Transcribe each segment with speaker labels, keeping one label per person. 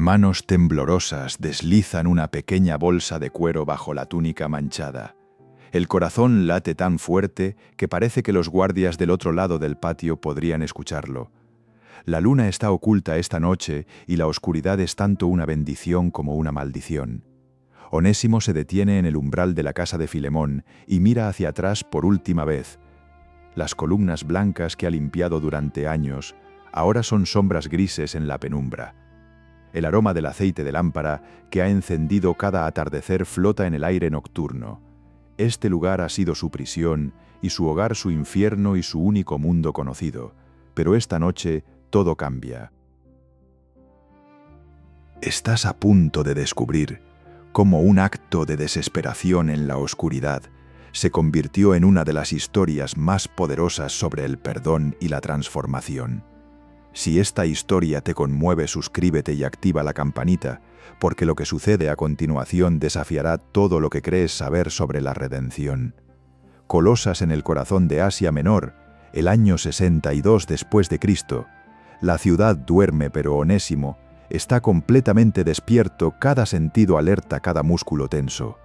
Speaker 1: Manos temblorosas deslizan una pequeña bolsa de cuero bajo la túnica manchada. El corazón late tan fuerte que parece que los guardias del otro lado del patio podrían escucharlo. La luna está oculta esta noche y la oscuridad es tanto una bendición como una maldición. Onésimo se detiene en el umbral de la casa de Filemón y mira hacia atrás por última vez. Las columnas blancas que ha limpiado durante años ahora son sombras grises en la penumbra. El aroma del aceite de lámpara que ha encendido cada atardecer flota en el aire nocturno. Este lugar ha sido su prisión y su hogar su infierno y su único mundo conocido. Pero esta noche todo cambia. Estás a punto de descubrir cómo un acto de desesperación en la oscuridad se convirtió en una de las historias más poderosas sobre el perdón y la transformación. Si esta historia te conmueve, suscríbete y activa la campanita, porque lo que sucede a continuación desafiará todo lo que crees saber sobre la redención. Colosas en el corazón de Asia Menor, el año 62 después de Cristo. La ciudad duerme, pero Onésimo está completamente despierto, cada sentido alerta, cada músculo tenso.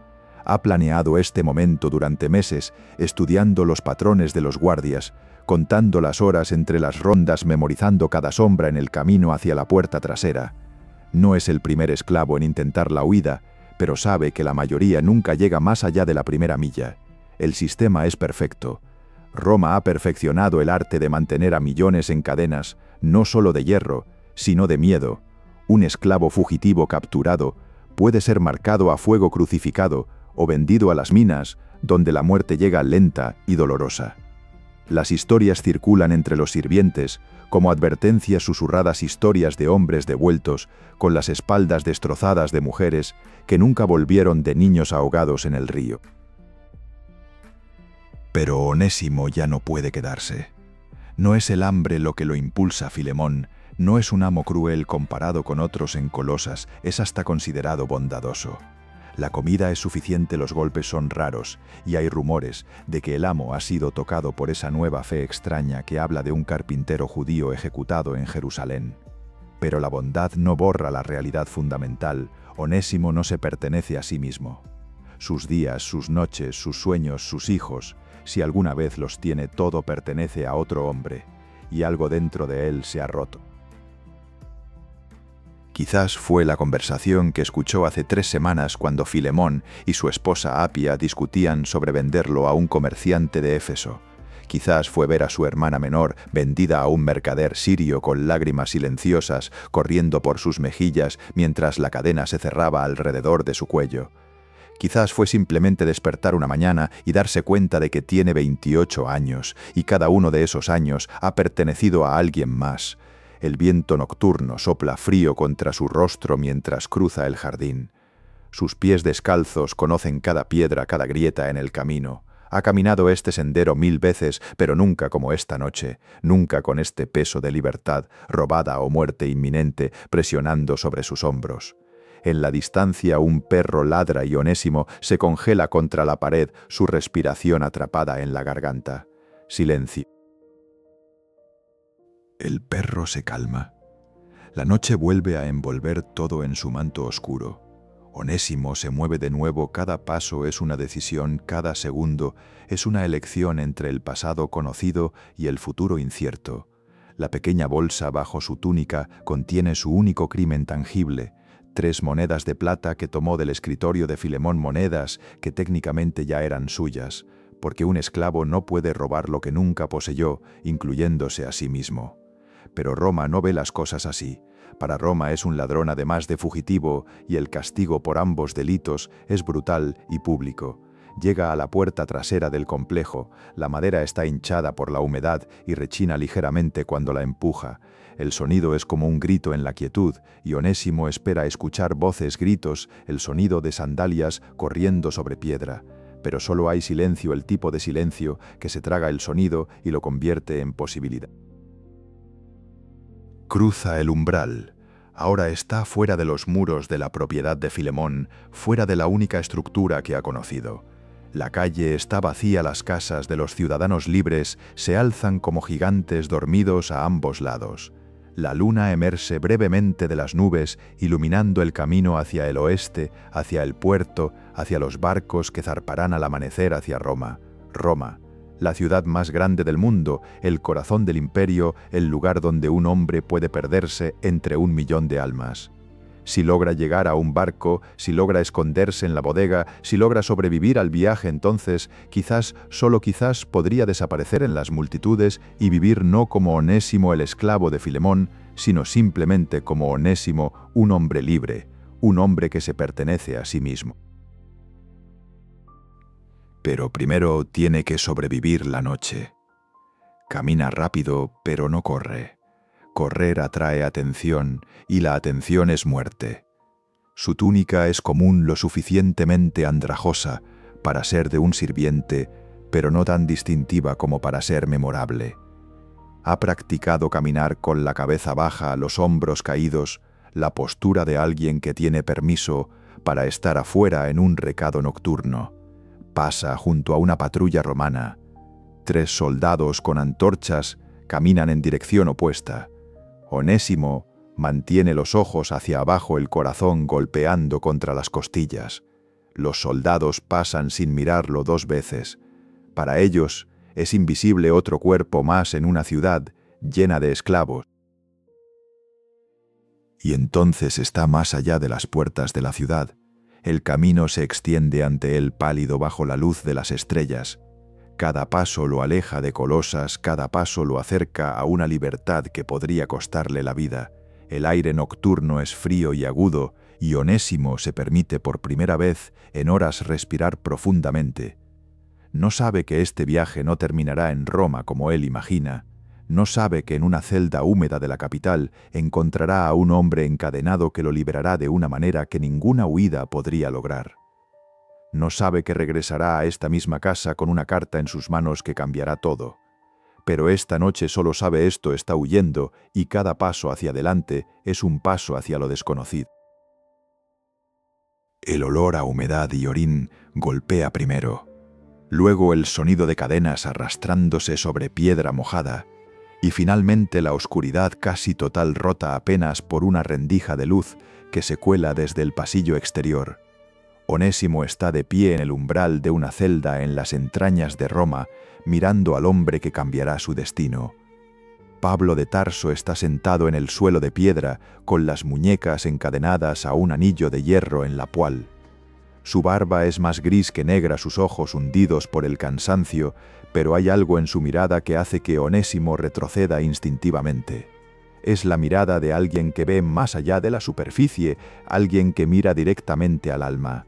Speaker 1: Ha planeado este momento durante meses, estudiando los patrones de los guardias, contando las horas entre las rondas, memorizando cada sombra en el camino hacia la puerta trasera. No es el primer esclavo en intentar la huida, pero sabe que la mayoría nunca llega más allá de la primera milla. El sistema es perfecto. Roma ha perfeccionado el arte de mantener a millones en cadenas, no solo de hierro, sino de miedo. Un esclavo fugitivo capturado puede ser marcado a fuego crucificado o vendido a las minas, donde la muerte llega lenta y dolorosa. Las historias circulan entre los sirvientes, como advertencias susurradas, historias de hombres devueltos, con las espaldas destrozadas, de mujeres que nunca volvieron, de niños ahogados en el río. Pero Onésimo ya no puede quedarse. No es el hambre lo que lo impulsa a Filemón, no es un amo cruel comparado con otros en Colosas, es hasta considerado bondadoso. La comida es suficiente, los golpes son raros, y hay rumores de que el amo ha sido tocado por esa nueva fe extraña que habla de un carpintero judío ejecutado en Jerusalén. Pero la bondad no borra la realidad fundamental. Onésimo no se pertenece a sí mismo. Sus días, sus noches, sus sueños, sus hijos, si alguna vez los tiene, todo pertenece a otro hombre, y algo dentro de él se ha roto. Quizás fue la conversación que escuchó hace 3 semanas cuando Filemón y su esposa Apia discutían sobre venderlo a un comerciante de Éfeso. Quizás fue ver a su hermana menor vendida a un mercader sirio con lágrimas silenciosas corriendo por sus mejillas mientras la cadena se cerraba alrededor de su cuello. Quizás fue simplemente despertar una mañana y darse cuenta de que tiene 28 años y cada uno de esos años ha pertenecido a alguien más. El viento nocturno sopla frío contra su rostro mientras cruza el jardín. Sus pies descalzos conocen cada piedra, cada grieta en el camino. Ha caminado este sendero 1000 veces, pero nunca como esta noche, nunca con este peso de libertad, robada o muerte inminente, presionando sobre sus hombros. En la distancia un perro ladra y Onésimo se congela contra la pared, su respiración atrapada en la garganta. Silencio. El perro se calma. La noche vuelve a envolver todo en su manto oscuro. Onésimo se mueve de nuevo, cada paso es una decisión, cada segundo es una elección entre el pasado conocido y el futuro incierto. La pequeña bolsa bajo su túnica contiene su único crimen tangible, 3 monedas de plata que tomó del escritorio de Filemón, monedas que técnicamente ya eran suyas, porque un esclavo no puede robar lo que nunca poseyó, incluyéndose a sí mismo. Pero Roma no ve las cosas así. Para Roma es un ladrón además de fugitivo y el castigo por ambos delitos es brutal y público. Llega a la puerta trasera del complejo, la madera está hinchada por la humedad y rechina ligeramente cuando la empuja. El sonido es como un grito en la quietud y Onésimo espera escuchar voces, gritos, el sonido de sandalias corriendo sobre piedra. Pero solo hay silencio, el tipo de silencio que se traga el sonido y lo convierte en posibilidad. Cruza el umbral. Ahora está fuera de los muros de la propiedad de Filemón, fuera de la única estructura que ha conocido. La calle está vacía, las casas de los ciudadanos libres se alzan como gigantes dormidos a ambos lados. La luna emerge brevemente de las nubes, iluminando el camino hacia el oeste, hacia el puerto, hacia los barcos que zarparán al amanecer hacia Roma. Roma, la ciudad más grande del mundo, el corazón del imperio, el lugar donde un hombre puede perderse entre 1.000.000 de almas. Si logra llegar a un barco, si logra esconderse en la bodega, si logra sobrevivir al viaje, entonces, quizás, solo quizás, podría desaparecer en las multitudes y vivir no como Onésimo el esclavo de Filemón, sino simplemente como Onésimo, un hombre libre, un hombre que se pertenece a sí mismo. Pero primero tiene que sobrevivir la noche. Camina rápido, pero no corre. Correr atrae atención, y la atención es muerte. Su túnica es común lo suficientemente andrajosa para ser de un sirviente, pero no tan distintiva como para ser memorable. Ha practicado caminar con la cabeza baja, los hombros caídos, la postura de alguien que tiene permiso para estar afuera en un recado nocturno. Pasa junto a una patrulla romana. 3 soldados con antorchas caminan en dirección opuesta. Onésimo mantiene los ojos hacia abajo, el corazón golpeando contra las costillas. Los soldados pasan sin mirarlo 2 veces. Para ellos es invisible otro cuerpo más en una ciudad llena de esclavos. Y entonces está más allá de las puertas de la ciudad. El camino se extiende ante él pálido bajo la luz de las estrellas. Cada paso lo aleja de Colosas, cada paso lo acerca a una libertad que podría costarle la vida. El aire nocturno es frío y agudo, y Onésimo se permite por primera vez en horas respirar profundamente. No sabe que este viaje no terminará en Roma como él imagina. No sabe que en una celda húmeda de la capital encontrará a un hombre encadenado que lo liberará de una manera que ninguna huida podría lograr. No sabe que regresará a esta misma casa con una carta en sus manos que cambiará todo. Pero esta noche solo sabe esto, está huyendo, y cada paso hacia adelante es un paso hacia lo desconocido. El olor a humedad y orín golpea primero. Luego el sonido de cadenas arrastrándose sobre piedra mojada, y finalmente la oscuridad casi total rota apenas por una rendija de luz que se cuela desde el pasillo exterior. Onésimo está de pie en el umbral de una celda en las entrañas de Roma, mirando al hombre que cambiará su destino. Pablo de Tarso está sentado en el suelo de piedra, con las muñecas encadenadas a un anillo de hierro en la pual. Su barba es más gris que negra, sus ojos hundidos por el cansancio, pero hay algo en su mirada que hace que Onésimo retroceda instintivamente. Es la mirada de alguien que ve más allá de la superficie, alguien que mira directamente al alma.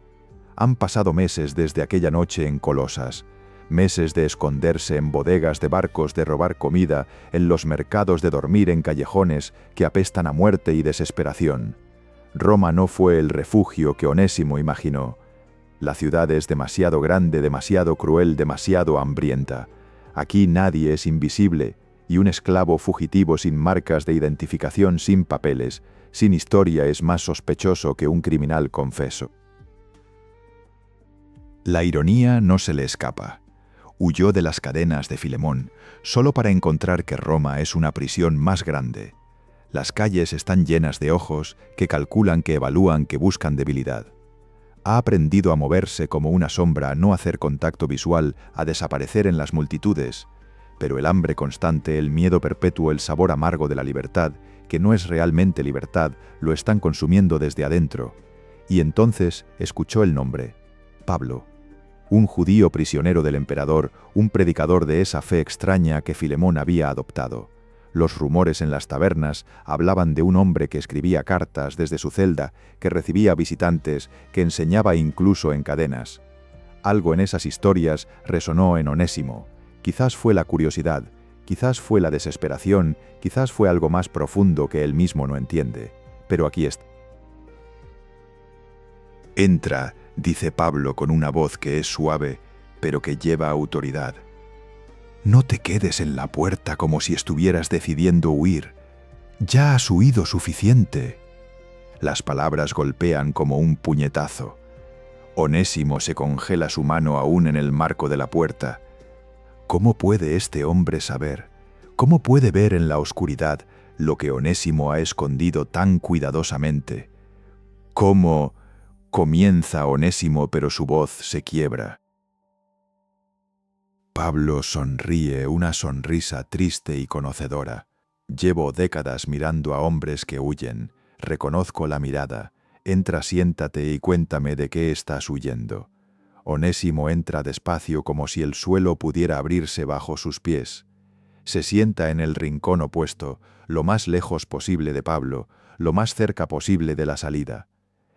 Speaker 1: Han pasado meses desde aquella noche en Colosas, meses de esconderse en bodegas de barcos, de robar comida, en los mercados, de dormir en callejones que apestan a muerte y desesperación. Roma no fue el refugio que Onésimo imaginó. La ciudad es demasiado grande, demasiado cruel, demasiado hambrienta. Aquí nadie es invisible, y un esclavo fugitivo sin marcas de identificación, sin papeles, sin historia, es más sospechoso que un criminal confeso. La ironía no se le escapa. Huyó de las cadenas de Filemón, solo para encontrar que Roma es una prisión más grande. Las calles están llenas de ojos que calculan, que evalúan, que buscan debilidad. Ha aprendido a moverse como una sombra, a no hacer contacto visual, a desaparecer en las multitudes. Pero el hambre constante, el miedo perpetuo, el sabor amargo de la libertad, que no es realmente libertad, lo están consumiendo desde adentro. Y entonces escuchó el nombre: Pablo. Un judío prisionero del emperador, un predicador de esa fe extraña que Filemón había adoptado. Los rumores en las tabernas hablaban de un hombre que escribía cartas desde su celda, que recibía visitantes, que enseñaba incluso en cadenas. Algo en esas historias resonó en Onésimo. Quizás fue la curiosidad, quizás fue la desesperación, quizás fue algo más profundo que él mismo no entiende. Pero aquí está. Entra, dice Pablo con una voz que es suave, pero que lleva autoridad. No te quedes en la puerta como si estuvieras decidiendo huir. Ya has huido suficiente. Las palabras golpean como un puñetazo. Onésimo se congela su mano aún en el marco de la puerta. ¿Cómo puede este hombre saber? ¿Cómo puede ver en la oscuridad lo que Onésimo ha escondido tan cuidadosamente. ¿Cómo comienza Onésimo, pero su voz se quiebra? Pablo sonríe una sonrisa triste y conocedora. Llevo décadas mirando a hombres que huyen. Reconozco la mirada. Entra, siéntate y cuéntame de qué estás huyendo. Onésimo entra despacio como si el suelo pudiera abrirse bajo sus pies. Se sienta en el rincón opuesto, lo más lejos posible de Pablo, lo más cerca posible de la salida.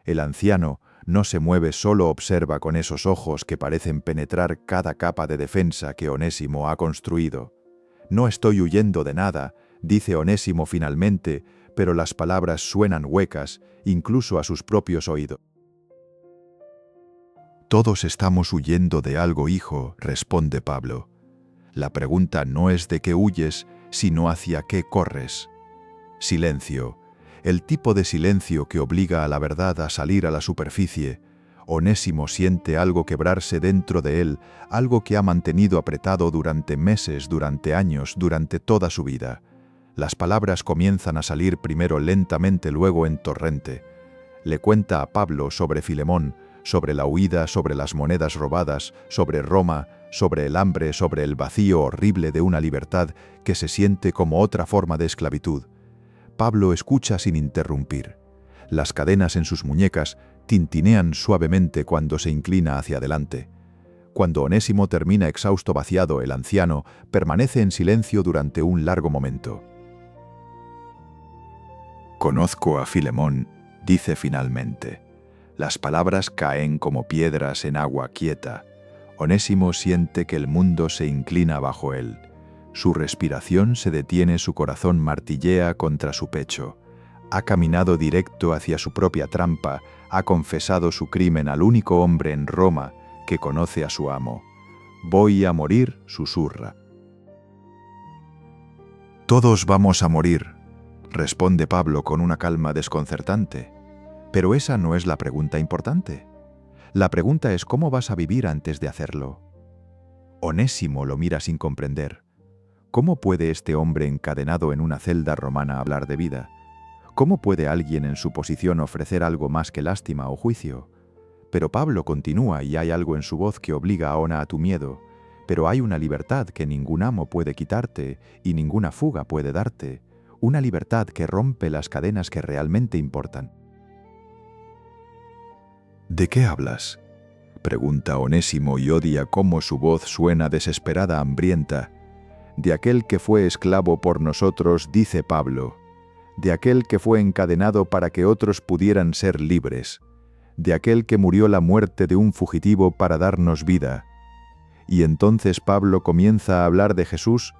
Speaker 1: El anciano no se mueve, solo observa con esos ojos que parecen penetrar cada capa de defensa que Onésimo ha construido. «No estoy huyendo de nada», dice Onésimo finalmente, pero las palabras suenan huecas, incluso a sus propios oídos. «Todos estamos huyendo de algo, hijo», responde Pablo. La pregunta no es de qué huyes, sino hacia qué corres. Silencio. El tipo de silencio que obliga a la verdad a salir a la superficie. Onésimo siente algo quebrarse dentro de él, algo que ha mantenido apretado durante meses, durante años, durante toda su vida. Las palabras comienzan a salir primero lentamente, luego en torrente. Le cuenta a Pablo sobre Filemón, sobre la huida, sobre las monedas robadas, sobre Roma, sobre el hambre, sobre el vacío horrible de una libertad que se siente como otra forma de esclavitud. Pablo escucha sin interrumpir. Las cadenas en sus muñecas tintinean suavemente cuando se inclina hacia adelante. Cuando Onésimo termina exhausto, vaciado, el anciano permanece en silencio durante un largo momento. «Conozco a Filemón», dice finalmente. Las palabras caen como piedras en agua quieta. Onésimo siente que el mundo se inclina bajo él. Su respiración se detiene, su corazón martillea contra su pecho. Ha caminado directo hacia su propia trampa, ha confesado su crimen al único hombre en Roma que conoce a su amo. «Voy a morir», susurra. «Todos vamos a morir», responde Pablo con una calma desconcertante. Pero esa no es la pregunta importante. La pregunta es ¿cómo vas a vivir antes de hacerlo? Onésimo lo mira sin comprender. ¿Cómo puede este hombre encadenado en una celda romana hablar de vida? ¿Cómo puede alguien en su posición ofrecer algo más que lástima o juicio? Pero Pablo continúa y hay algo en su voz que obliga a tu miedo. Pero hay una libertad que ningún amo puede quitarte y ninguna fuga puede darte. Una libertad que rompe las cadenas que realmente importan. «¿De qué hablas?», pregunta Onésimo y odia cómo su voz suena desesperada, hambrienta. «De aquel que fue esclavo por nosotros», dice Pablo. «De aquel que fue encadenado para que otros pudieran ser libres. De aquel que murió la muerte de un fugitivo para darnos vida». Y entonces Pablo comienza a hablar de Jesús,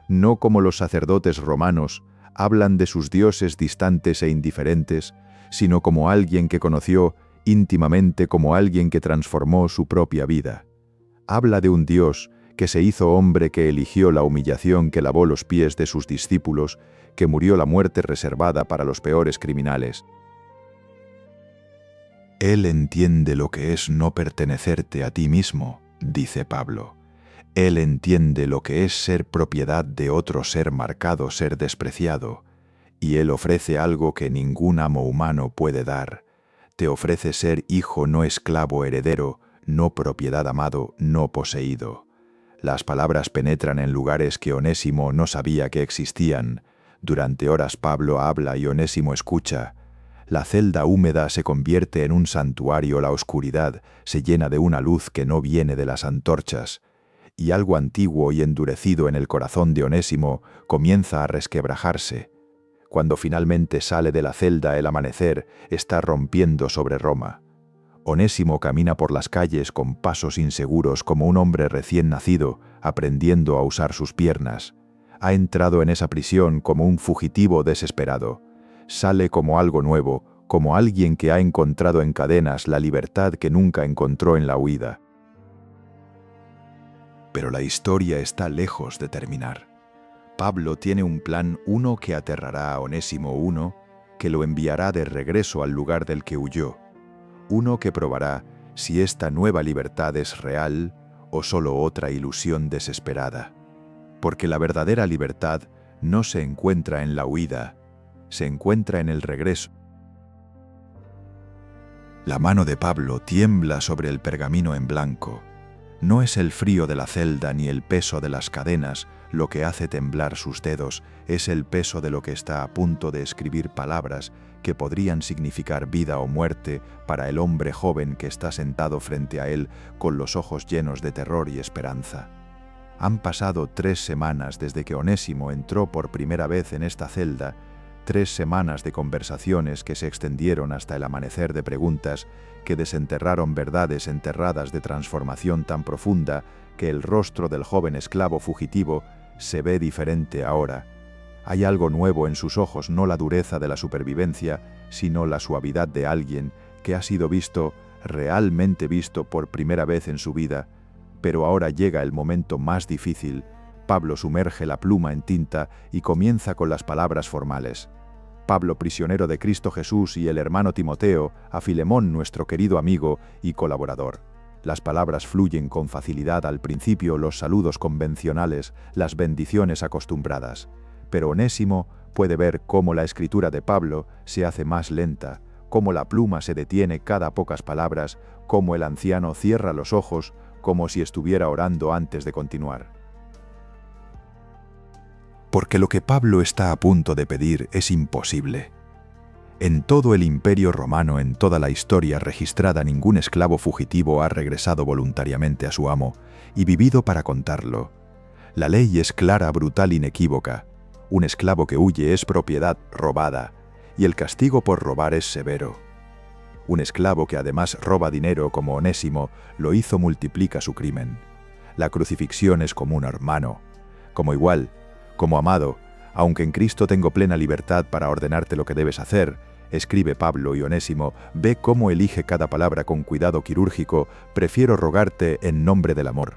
Speaker 1: no como los sacerdotes romanos hablan de sus dioses distantes e indiferentes, sino como alguien que conoció íntimamente, como alguien que transformó su propia vida. Habla de un Dios que se hizo hombre, que eligió la humillación, que lavó los pies de sus discípulos, que murió la muerte reservada para los peores criminales. «Él entiende lo que es no pertenecerte a ti mismo», dice Pablo. «Él entiende lo que es ser propiedad de otro, ser marcado, ser despreciado. Y Él ofrece algo que ningún amo humano puede dar. Te ofrece ser hijo, no esclavo, heredero, no propiedad, amado, no poseído». Las palabras penetran en lugares que Onésimo no sabía que existían. Durante horas Pablo habla y Onésimo escucha. La celda húmeda se convierte en un santuario, la oscuridad se llena de una luz que no viene de las antorchas. Y algo antiguo y endurecido en el corazón de Onésimo comienza a resquebrajarse. Cuando finalmente sale de la celda, el amanecer está rompiendo sobre Roma. Onésimo camina por las calles con pasos inseguros como un hombre recién nacido, aprendiendo a usar sus piernas. Ha entrado en esa prisión como un fugitivo desesperado. Sale como algo nuevo, como alguien que ha encontrado en cadenas la libertad que nunca encontró en la huida. Pero la historia está lejos de terminar. Pablo tiene un plan, uno que aterrará a Onésimo, uno que lo enviará de regreso al lugar del que huyó, uno que probará si esta nueva libertad es real o solo otra ilusión desesperada. Porque la verdadera libertad no se encuentra en la huida, se encuentra en el regreso. La mano de Pablo tiembla sobre el pergamino en blanco. No es el frío de la celda ni el peso de las cadenas lo que hace temblar sus dedos, es el peso de lo que está a punto de escribir palabras que podrían significar vida o muerte para el hombre joven que está sentado frente a él con los ojos llenos de terror y esperanza. Han pasado 3 semanas desde que Onésimo entró por primera vez en esta celda, 3 semanas de conversaciones que se extendieron hasta el amanecer de preguntas que desenterraron verdades enterradas de transformación tan profunda que el rostro del joven esclavo fugitivo se ve diferente ahora. Hay algo nuevo en sus ojos, no la dureza de la supervivencia, sino la suavidad de alguien que ha sido visto, realmente visto por primera vez en su vida. Pero ahora llega el momento más difícil. Pablo sumerge la pluma en tinta y comienza con las palabras formales. Pablo, prisionero de Cristo Jesús, y el hermano Timoteo, a Filemón, nuestro querido amigo y colaborador. Las palabras fluyen con facilidad al principio, los saludos convencionales, las bendiciones acostumbradas. Pero Onésimo puede ver cómo la escritura de Pablo se hace más lenta, cómo la pluma se detiene cada pocas palabras, cómo el anciano cierra los ojos, como si estuviera orando antes de continuar. Porque lo que Pablo está a punto de pedir es imposible. En todo el Imperio Romano, en toda la historia registrada, ningún esclavo fugitivo ha regresado voluntariamente a su amo y vivido para contarlo. La ley es clara, brutal, inequívoca. Un esclavo que huye es propiedad robada, y el castigo por robar es severo. Un esclavo que además roba dinero como Onésimo lo hizo multiplica su crimen. La crucifixión es como un hermano, como igual, como amado, aunque en Cristo tengo plena libertad para ordenarte lo que debes hacer, escribe Pablo, y Onésimo ve cómo elige cada palabra con cuidado quirúrgico, prefiero rogarte en nombre del amor.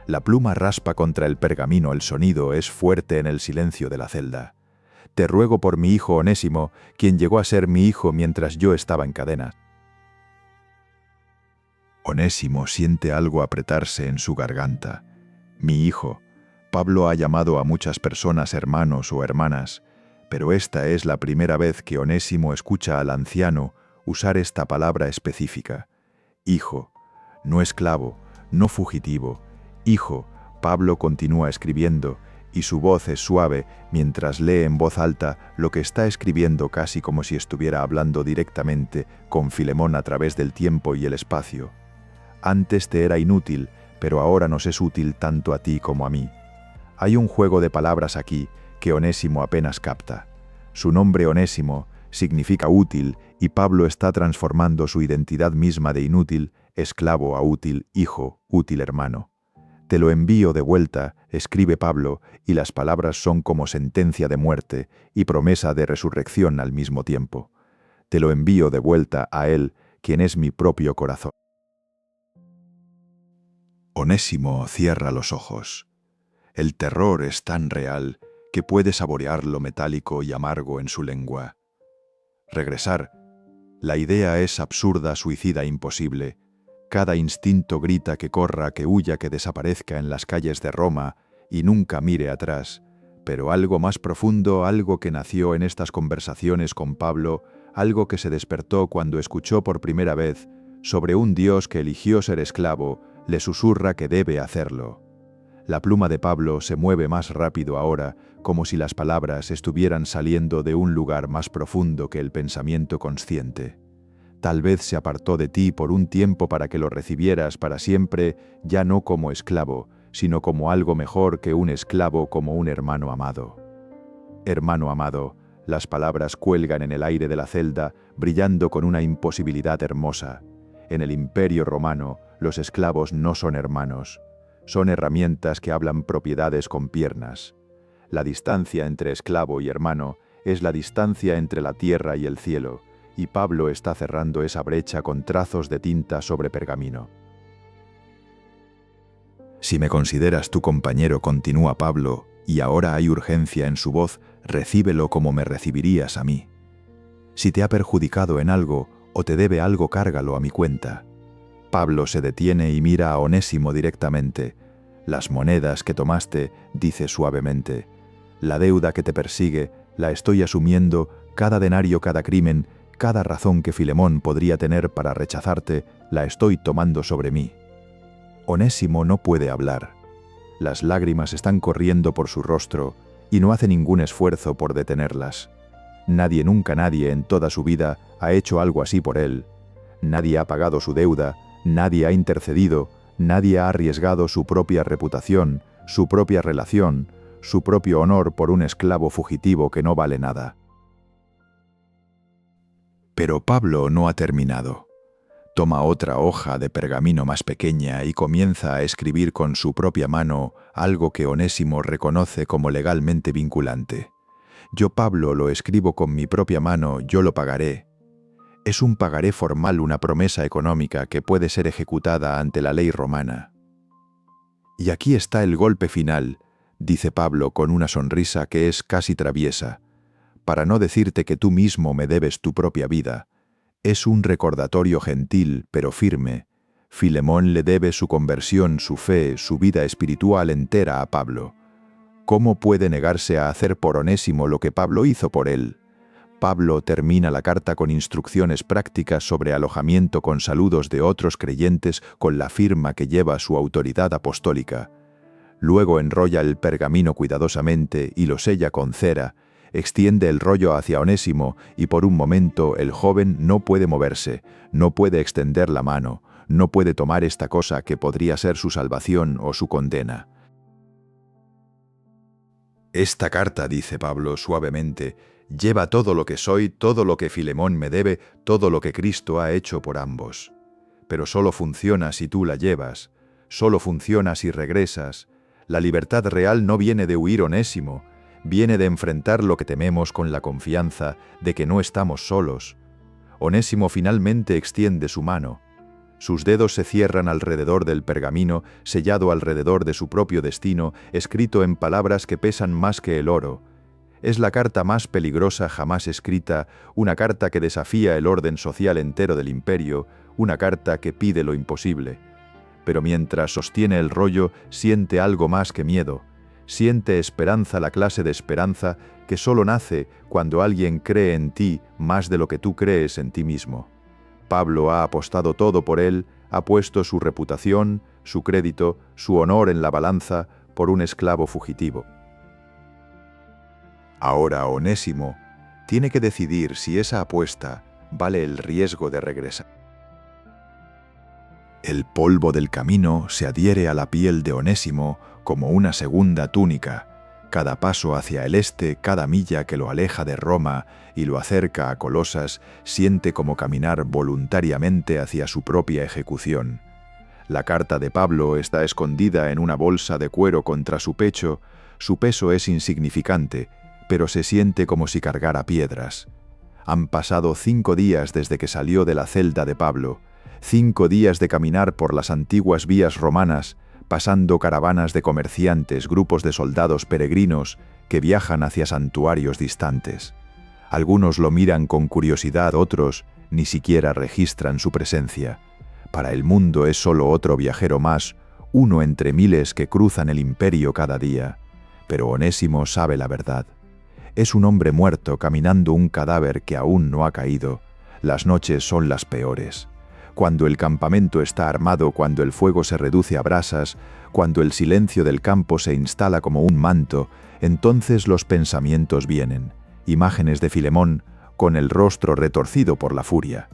Speaker 1: La pluma raspa contra el pergamino, el sonido es fuerte en el silencio de la celda. Te ruego por mi hijo Onésimo, quien llegó a ser mi hijo mientras yo estaba en cadenas. Onésimo siente algo apretarse en su garganta. Mi hijo. Pablo ha llamado a muchas personas hermanos o hermanas, pero esta es la primera vez que Onésimo escucha al anciano usar esta palabra específica. Hijo, no esclavo, no fugitivo. Hijo, Pablo continúa escribiendo, y su voz es suave mientras lee en voz alta lo que está escribiendo, casi como si estuviera hablando directamente con Filemón a través del tiempo y el espacio. Antes te era inútil, pero ahora nos es útil tanto a ti como a mí. Hay un juego de palabras aquí que Onésimo apenas capta. Su nombre Onésimo significa útil, y Pablo está transformando su identidad misma de inútil, esclavo, a útil, hijo, útil hermano. Te lo envío de vuelta, escribe Pablo, y las palabras son como sentencia de muerte y promesa de resurrección al mismo tiempo. Te lo envío de vuelta a él, quien es mi propio corazón. Onésimo cierra los ojos. El terror es tan real que puede saborear lo metálico y amargo en su lengua. Regresar. La idea es absurda, suicida, imposible. Cada instinto grita que corra, que huya, que desaparezca en las calles de Roma y nunca mire atrás. Pero algo más profundo, algo que nació en estas conversaciones con Pablo, algo que se despertó cuando escuchó por primera vez sobre un Dios que eligió ser esclavo, le susurra que debe hacerlo. La pluma de Pablo se mueve más rápido ahora, como si las palabras estuvieran saliendo de un lugar más profundo que el pensamiento consciente. Tal vez se apartó de ti por un tiempo para que lo recibieras para siempre, ya no como esclavo, sino como algo mejor que un esclavo, como un hermano amado. Hermano amado, las palabras cuelgan en el aire de la celda, brillando con una imposibilidad hermosa. En el Imperio Romano, los esclavos no son hermanos. Son herramientas que hablan propiedades con piernas. La distancia entre esclavo y hermano es la distancia entre la tierra y el cielo, y Pablo está cerrando esa brecha con trazos de tinta sobre pergamino. Si me consideras tu compañero, continúa Pablo, y ahora hay urgencia en su voz, recíbelo como me recibirías a mí. Si te ha perjudicado en algo o te debe algo, cárgalo a mi cuenta. Pablo se detiene y mira a Onésimo directamente. Las monedas que tomaste, dice suavemente. La deuda que te persigue la estoy asumiendo, cada denario, cada crimen, cada razón que Filemón podría tener para rechazarte, la estoy tomando sobre mí. Onésimo no puede hablar. Las lágrimas están corriendo por su rostro y no hace ningún esfuerzo por detenerlas. Nunca nadie en toda su vida ha hecho algo así por él. Nadie ha pagado su deuda, nadie ha intercedido, nadie ha arriesgado su propia reputación, su propia relación, su propio honor por un esclavo fugitivo que no vale nada. Pero Pablo no ha terminado. Toma otra hoja de pergamino más pequeña y comienza a escribir con su propia mano algo que Onésimo reconoce como legalmente vinculante. Yo, Pablo, lo escribo con mi propia mano, yo lo pagaré. Es un pagaré formal, una promesa económica que puede ser ejecutada ante la ley romana. Y aquí está el golpe final, dice Pablo con una sonrisa que es casi traviesa, para no decirte que tú mismo me debes tu propia vida. Es un recordatorio gentil, pero firme. Filemón le debe su conversión, su fe, su vida espiritual entera a Pablo. ¿Cómo puede negarse a hacer por Onésimo lo que Pablo hizo por él? Pablo termina la carta con instrucciones prácticas sobre alojamiento con saludos de otros creyentes con la firma que lleva su autoridad apostólica. Luego enrolla el pergamino cuidadosamente y lo sella con cera, extiende el rollo hacia Onésimo y por un momento el joven no puede moverse, no puede extender la mano, no puede tomar esta cosa que podría ser su salvación o su condena. Esta carta, dice Pablo suavemente, lleva todo lo que soy, todo lo que Filemón me debe, todo lo que Cristo ha hecho por ambos. Pero solo funciona si tú la llevas, solo funciona si regresas. La libertad real no viene de huir, Onésimo, viene de enfrentar lo que tememos con la confianza de que no estamos solos. Onésimo finalmente extiende su mano. Sus dedos se cierran alrededor del pergamino, sellado alrededor de su propio destino, escrito en palabras que pesan más que el oro. Es la carta más peligrosa jamás escrita, una carta que desafía el orden social entero del imperio, una carta que pide lo imposible. Pero mientras sostiene el rollo, siente algo más que miedo. Siente esperanza, la clase de esperanza que solo nace cuando alguien cree en ti más de lo que tú crees en ti mismo. Pablo ha apostado todo por él, ha puesto su reputación, su crédito, su honor en la balanza por un esclavo fugitivo. Ahora Onésimo tiene que decidir si esa apuesta vale el riesgo de regresar. El polvo del camino se adhiere a la piel de Onésimo como una segunda túnica. Cada paso hacia el este, cada milla que lo aleja de Roma y lo acerca a Colosas, siente como caminar voluntariamente hacia su propia ejecución. La carta de Pablo está escondida en una bolsa de cuero contra su pecho. Su peso es insignificante, pero se siente como si cargara piedras. Han pasado 5 días desde que salió de la celda de Pablo, 5 días de caminar por las antiguas vías romanas, pasando caravanas de comerciantes, grupos de soldados peregrinos que viajan hacia santuarios distantes. Algunos lo miran con curiosidad, otros ni siquiera registran su presencia. Para el mundo es solo otro viajero más, uno entre miles que cruzan el imperio cada día. Pero Onésimo sabe la verdad. Es un hombre muerto caminando un cadáver que aún no ha caído. Las noches son las peores. Cuando el campamento está armado, cuando el fuego se reduce a brasas, cuando el silencio del campo se instala como un manto, entonces los pensamientos vienen. Imágenes de Filemón, con el rostro retorcido por la furia.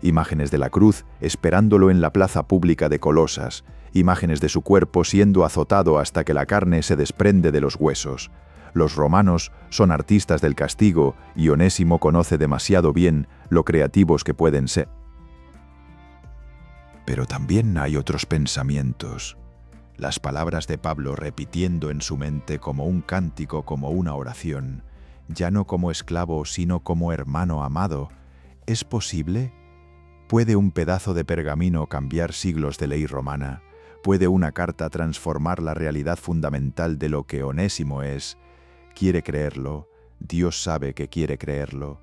Speaker 1: Imágenes de la cruz, esperándolo en la plaza pública de Colosas. Imágenes de su cuerpo siendo azotado hasta que la carne se desprende de los huesos. Los romanos son artistas del castigo y Onésimo conoce demasiado bien lo creativos que pueden ser. Pero también hay otros pensamientos. Las palabras de Pablo repitiendo en su mente como un cántico, como una oración, ya no como esclavo, sino como hermano amado. ¿Es posible? ¿Puede un pedazo de pergamino cambiar siglos de ley romana? ¿Puede una carta transformar la realidad fundamental de lo que Onésimo es? Quiere creerlo, Dios sabe que quiere creerlo,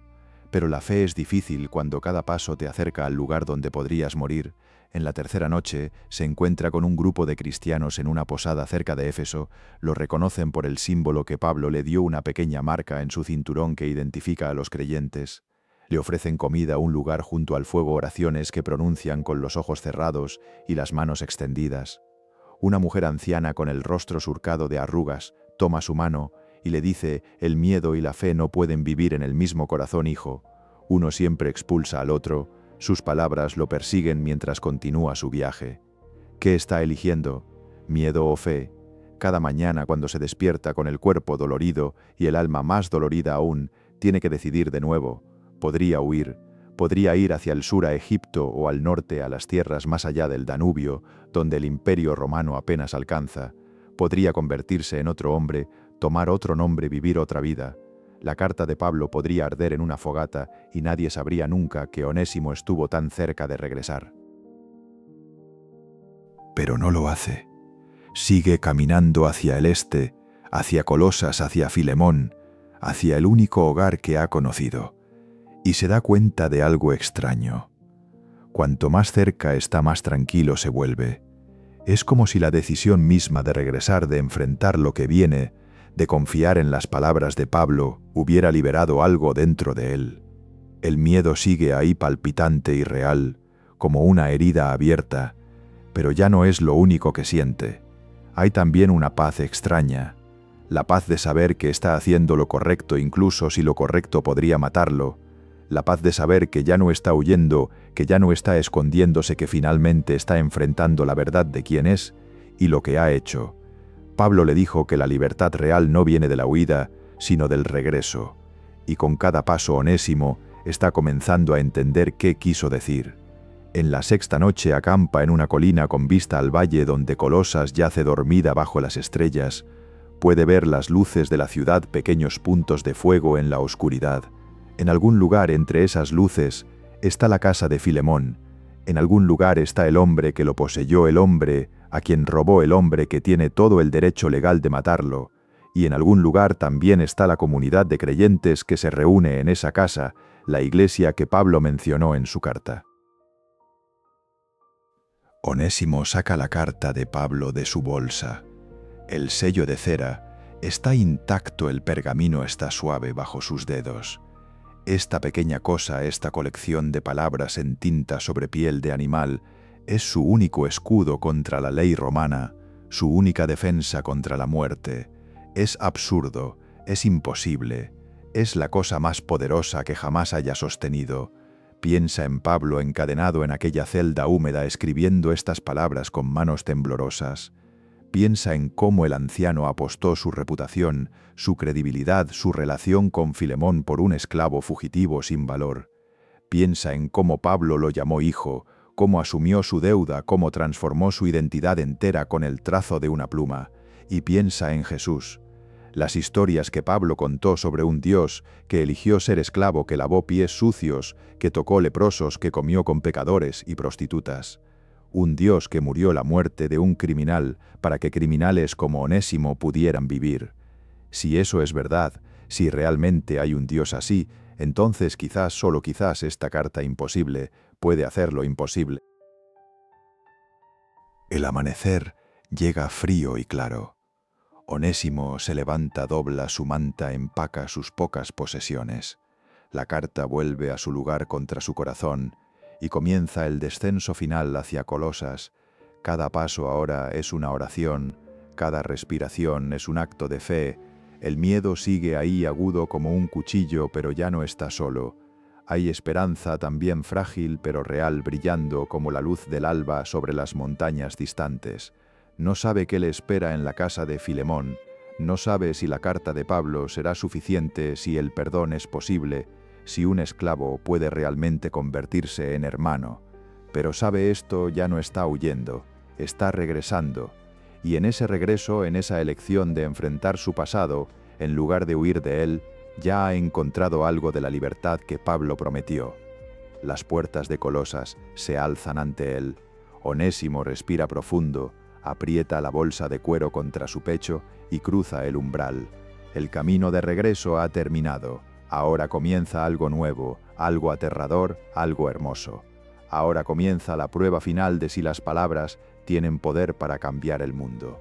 Speaker 1: Pero la fe es difícil cuando cada paso te acerca al lugar donde podrías morir. En la tercera noche se encuentra con un grupo de cristianos en una posada cerca de Éfeso. Lo reconocen por el símbolo que Pablo le dio, una pequeña marca en su cinturón que identifica a los creyentes. Le ofrecen comida, un lugar junto al fuego, oraciones que pronuncian con los ojos cerrados y las manos extendidas. Una mujer anciana con el rostro surcado de arrugas toma su mano y le dice: el miedo y la fe no pueden vivir en el mismo corazón, hijo. Uno siempre expulsa al otro. Sus palabras lo persiguen mientras continúa su viaje. ¿Qué está eligiendo? ¿Miedo o fe? Cada mañana, cuando se despierta con el cuerpo dolorido y el alma más dolorida aún, tiene que decidir de nuevo. Podría huir. Podría ir hacia el sur a Egipto o al norte a las tierras más allá del Danubio, donde el imperio romano apenas alcanza. Podría convertirse en otro hombre, tomar otro nombre, vivir otra vida. La carta de Pablo podría arder en una fogata y nadie sabría nunca que Onésimo estuvo tan cerca de regresar. Pero no lo hace. Sigue caminando hacia el este, hacia Colosas, hacia Filemón, hacia el único hogar que ha conocido. Y se da cuenta de algo extraño. Cuanto más cerca está, más tranquilo se vuelve. Es como si la decisión misma de regresar, de enfrentar lo que viene, de confiar en las palabras de Pablo, hubiera liberado algo dentro de él. El miedo sigue ahí, palpitante y real, como una herida abierta, pero ya no es lo único que siente. Hay también una paz extraña, la paz de saber que está haciendo lo correcto incluso si lo correcto podría matarlo, la paz de saber que ya no está huyendo, que ya no está escondiéndose, que finalmente está enfrentando la verdad de quién es y lo que ha hecho. Pablo le dijo que la libertad real no viene de la huida, sino del regreso, y con cada paso Onésimo está comenzando a entender qué quiso decir. En la sexta noche acampa en una colina con vista al valle donde Colosas yace dormida bajo las estrellas. Puede ver las luces de la ciudad, pequeños puntos de fuego en la oscuridad. En algún lugar entre esas luces está la casa de Filemón. En algún lugar está el hombre que lo poseyó, el hombre a quien robó, el hombre que tiene todo el derecho legal de matarlo. Y en algún lugar también está la comunidad de creyentes que se reúne en esa casa, la iglesia que Pablo mencionó en su carta. Onésimo saca la carta de Pablo de su bolsa. El sello de cera está intacto, el pergamino está suave bajo sus dedos. Esta pequeña cosa, esta colección de palabras en tinta sobre piel de animal, es su único escudo contra la ley romana, su única defensa contra la muerte. Es absurdo, es imposible, es la cosa más poderosa que jamás haya sostenido. Piensa en Pablo encadenado en aquella celda húmeda escribiendo estas palabras con manos temblorosas. Piensa en cómo el anciano apostó su reputación, su credibilidad, su relación con Filemón por un esclavo fugitivo sin valor. Piensa en cómo Pablo lo llamó hijo, cómo asumió su deuda, cómo transformó su identidad entera con el trazo de una pluma. Y piensa en Jesús. Las historias que Pablo contó sobre un Dios que eligió ser esclavo, que lavó pies sucios, que tocó leprosos, que comió con pecadores y prostitutas. Un Dios que murió la muerte de un criminal para que criminales como Onésimo pudieran vivir. Si eso es verdad, si realmente hay un Dios así, entonces quizás, solo quizás, esta carta imposible puede hacerlo imposible. El amanecer llega frío y claro. Onésimo se levanta, dobla su manta, empaca sus pocas posesiones. La carta vuelve a su lugar contra su corazón y comienza el descenso final hacia Colosas. Cada paso ahora es una oración, cada respiración es un acto de fe. El miedo sigue ahí agudo como un cuchillo, pero ya no está solo. Hay esperanza también frágil pero real, brillando como la luz del alba sobre las montañas distantes. No sabe qué le espera en la casa de Filemón. No sabe si la carta de Pablo será suficiente, si el perdón es posible, si un esclavo puede realmente convertirse en hermano. Pero sabe esto, ya no está huyendo, está regresando. Y en ese regreso, en esa elección de enfrentar su pasado, en lugar de huir de él, ya ha encontrado algo de la libertad que Pablo prometió. Las puertas de Colosas se alzan ante él. Onésimo respira profundo, aprieta la bolsa de cuero contra su pecho y cruza el umbral. El camino de regreso ha terminado. Ahora comienza algo nuevo, algo aterrador, algo hermoso. Ahora comienza la prueba final de si las palabras tienen poder para cambiar el mundo.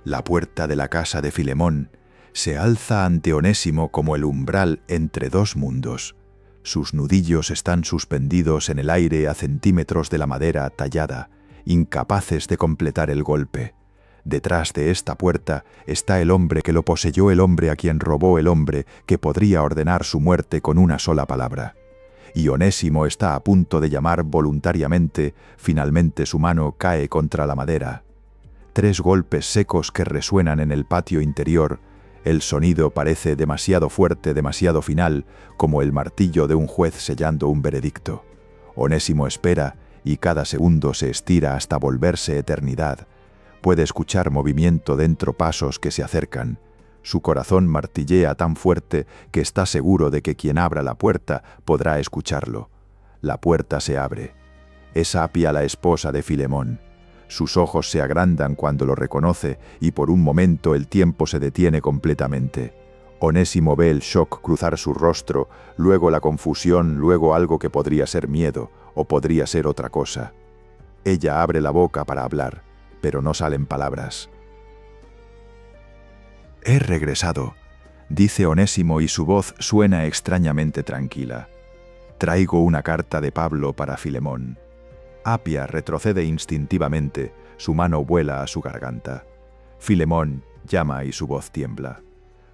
Speaker 1: La puerta de la casa de Filemón se alza ante Onésimo como el umbral entre dos mundos. Sus nudillos están suspendidos en el aire a centímetros de la madera tallada, incapaces de completar el golpe. Detrás de esta puerta está el hombre que lo poseyó, el hombre a quien robó el hombre que podría ordenar su muerte con una sola palabra. Y Onésimo está a punto de llamar voluntariamente, finalmente su mano cae contra la madera. 3 golpes secos que resuenan en el patio interior. El sonido parece demasiado fuerte, demasiado final, como el martillo de un juez sellando un veredicto. Onésimo espera y cada segundo se estira hasta volverse eternidad. Puede escuchar movimiento dentro, pasos que se acercan. Su corazón martillea tan fuerte que está seguro de que quien abra la puerta podrá escucharlo. La puerta se abre. Es Apia, la esposa de Filemón. Sus ojos se agrandan cuando lo reconoce y por un momento el tiempo se detiene completamente. Onésimo ve el shock cruzar su rostro, luego la confusión, luego algo que podría ser miedo o podría ser otra cosa. Ella abre la boca para hablar, pero no salen palabras. «He regresado», dice Onésimo y su voz suena extrañamente tranquila. «Traigo una carta de Pablo para Filemón». Apia retrocede instintivamente, su mano vuela a su garganta. Filemón llama y su voz tiembla.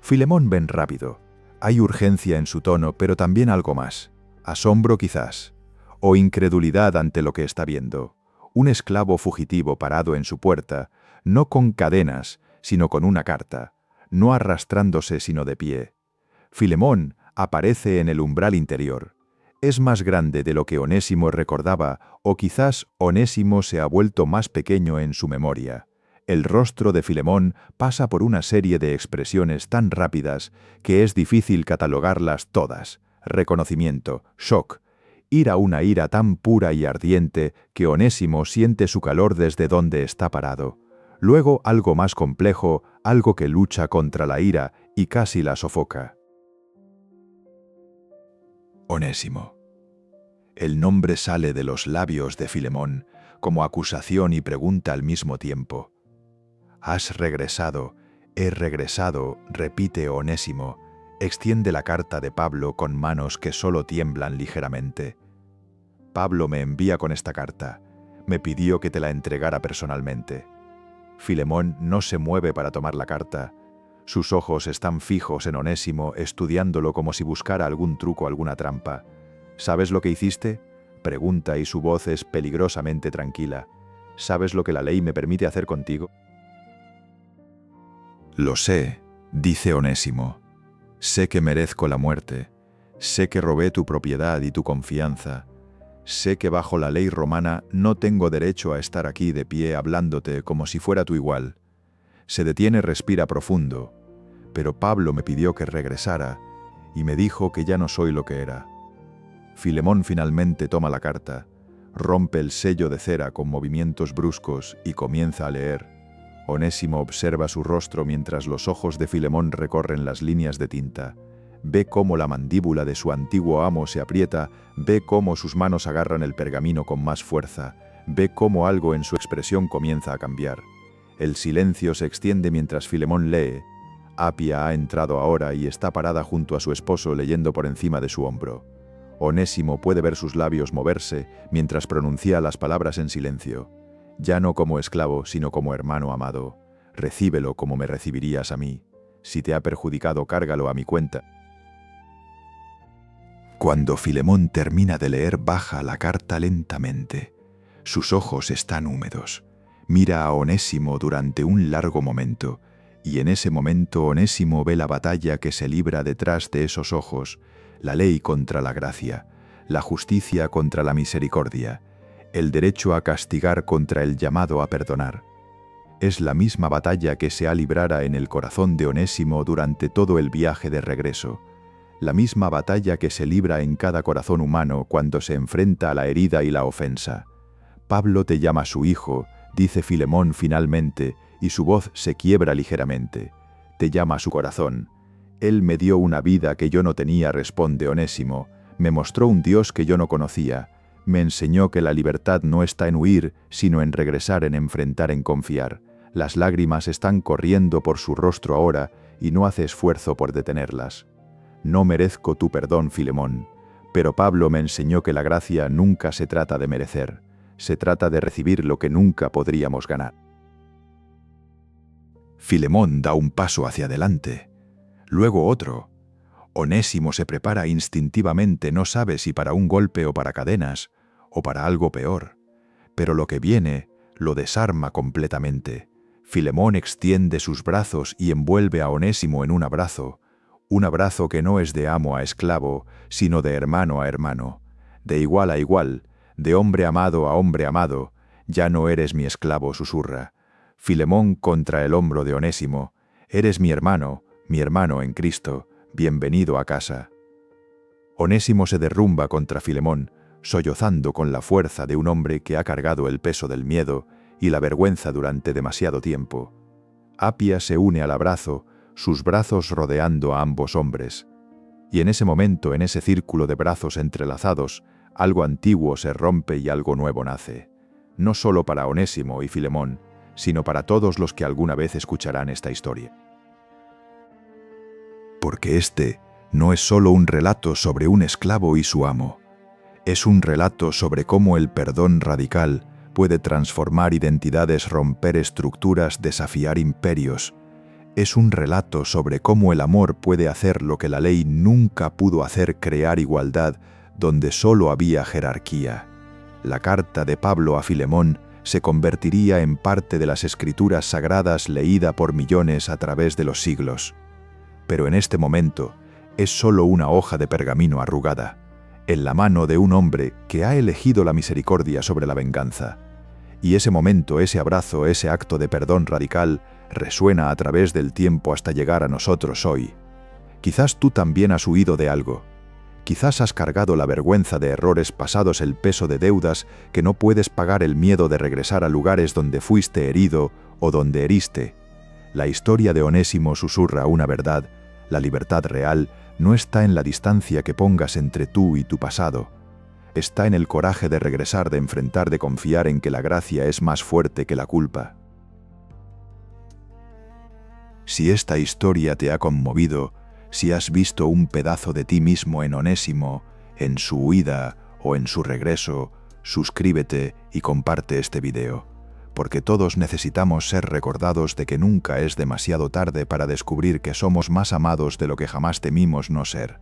Speaker 1: Filemón ven rápido. Hay urgencia en su tono, pero también algo más. Asombro quizás, o incredulidad ante lo que está viendo. Un esclavo fugitivo parado en su puerta, no con cadenas, sino con una carta, no arrastrándose sino de pie. Filemón aparece en el umbral interior. Es más grande de lo que Onésimo recordaba, o quizás Onésimo se ha vuelto más pequeño en su memoria. El rostro de Filemón pasa por una serie de expresiones tan rápidas que es difícil catalogarlas todas. Reconocimiento, shock, una ira tan pura y ardiente que Onésimo siente su calor desde donde está parado. Luego algo más complejo, algo que lucha contra la ira y casi la sofoca. Onésimo. El nombre sale de los labios de Filemón como acusación y pregunta al mismo tiempo. «Has regresado, he regresado», repite Onésimo. Extiende la carta de Pablo con manos que solo tiemblan ligeramente. «Pablo me envía con esta carta. Me pidió que te la entregara personalmente». Filemón no se mueve para tomar la carta. Sus ojos están fijos en Onésimo, estudiándolo como si buscara algún truco, alguna trampa. «¿Sabes lo que hiciste?», pregunta y su voz es peligrosamente tranquila. «¿Sabes lo que la ley me permite hacer contigo?». «Lo sé», dice Onésimo. «Sé que merezco la muerte. Sé que robé tu propiedad y tu confianza. Sé que bajo la ley romana no tengo derecho a estar aquí de pie hablándote como si fuera tu igual». Se detiene, respira profundo. «Pero Pablo me pidió que regresara y me dijo que ya no soy lo que era». Filemón finalmente toma la carta, rompe el sello de cera con movimientos bruscos y comienza a leer. Onésimo observa su rostro mientras los ojos de Filemón recorren las líneas de tinta. Ve cómo la mandíbula de su antiguo amo se aprieta, ve cómo sus manos agarran el pergamino con más fuerza, ve cómo algo en su expresión comienza a cambiar. El silencio se extiende mientras Filemón lee. Apia ha entrado ahora y está parada junto a su esposo leyendo por encima de su hombro. Onésimo puede ver sus labios moverse mientras pronuncia las palabras en silencio. «Ya no como esclavo, sino como hermano amado. Recíbelo como me recibirías a mí. Si te ha perjudicado, cárgalo a mi cuenta». Cuando Filemón termina de leer, baja la carta lentamente. Sus ojos están húmedos. Mira a Onésimo durante un largo momento, y en ese momento Onésimo ve la batalla que se libra detrás de esos ojos, la ley contra la gracia, la justicia contra la misericordia, el derecho a castigar contra el llamado a perdonar. Es la misma batalla que se librara en el corazón de Onésimo durante todo el viaje de regreso, la misma batalla que se libra en cada corazón humano cuando se enfrenta a la herida y la ofensa. «Pablo te llama su hijo», dice Filemón finalmente, y su voz se quiebra ligeramente. «Te llama su corazón. Él me dio una vida que yo no tenía, responde Onésimo, me mostró un Dios que yo no conocía, me enseñó que la libertad no está en huir, sino en regresar, en enfrentar, en confiar. Las lágrimas están corriendo por su rostro ahora y no hace esfuerzo por detenerlas. No merezco tu perdón, Filemón, pero Pablo me enseñó que la gracia nunca se trata de merecer, se trata de recibir lo que nunca podríamos ganar. Filemón da un paso hacia adelante, luego otro. Onésimo se prepara instintivamente, no sabe si para un golpe o para cadenas, o para algo peor. Pero lo que viene lo desarma completamente. Filemón extiende sus brazos y envuelve a Onésimo en un abrazo que no es de amo a esclavo, sino de hermano a hermano, de igual a igual, de hombre amado a hombre amado. Ya no eres mi esclavo, susurra Filemón contra el hombro de Onésimo. Eres mi hermano en Cristo, bienvenido a casa. Onésimo se derrumba contra Filemón, sollozando con la fuerza de un hombre que ha cargado el peso del miedo y la vergüenza durante demasiado tiempo. Apia se une al abrazo, sus brazos rodeando a ambos hombres. Y en ese momento, en ese círculo de brazos entrelazados, algo antiguo se rompe y algo nuevo nace. No solo para Onésimo y Filemón, sino para todos los que alguna vez escucharán esta historia. Porque este no es solo un relato sobre un esclavo y su amo. Es un relato sobre cómo el perdón radical puede transformar identidades, romper estructuras, desafiar imperios. Es un relato sobre cómo el amor puede hacer lo que la ley nunca pudo hacer, crear igualdad donde solo había jerarquía. La carta de Pablo a Filemón se convertiría en parte de las escrituras sagradas leída por millones a través de los siglos. Pero en este momento es solo una hoja de pergamino arrugada, en la mano de un hombre que ha elegido la misericordia sobre la venganza. Y ese momento, ese abrazo, ese acto de perdón radical resuena a través del tiempo hasta llegar a nosotros hoy. Quizás tú también has huido de algo. Quizás has cargado la vergüenza de errores pasados, el peso de deudas que no puedes pagar, el miedo de regresar a lugares donde fuiste herido o donde heriste. La historia de Onésimo susurra una verdad: la libertad real no está en la distancia que pongas entre tú y tu pasado. Está en el coraje de regresar, de enfrentar, de confiar en que la gracia es más fuerte que la culpa. Si esta historia te ha conmovido, si has visto un pedazo de ti mismo en Onésimo, en su huida o en su regreso, suscríbete y comparte este video, porque todos necesitamos ser recordados de que nunca es demasiado tarde para descubrir que somos más amados de lo que jamás temimos no ser.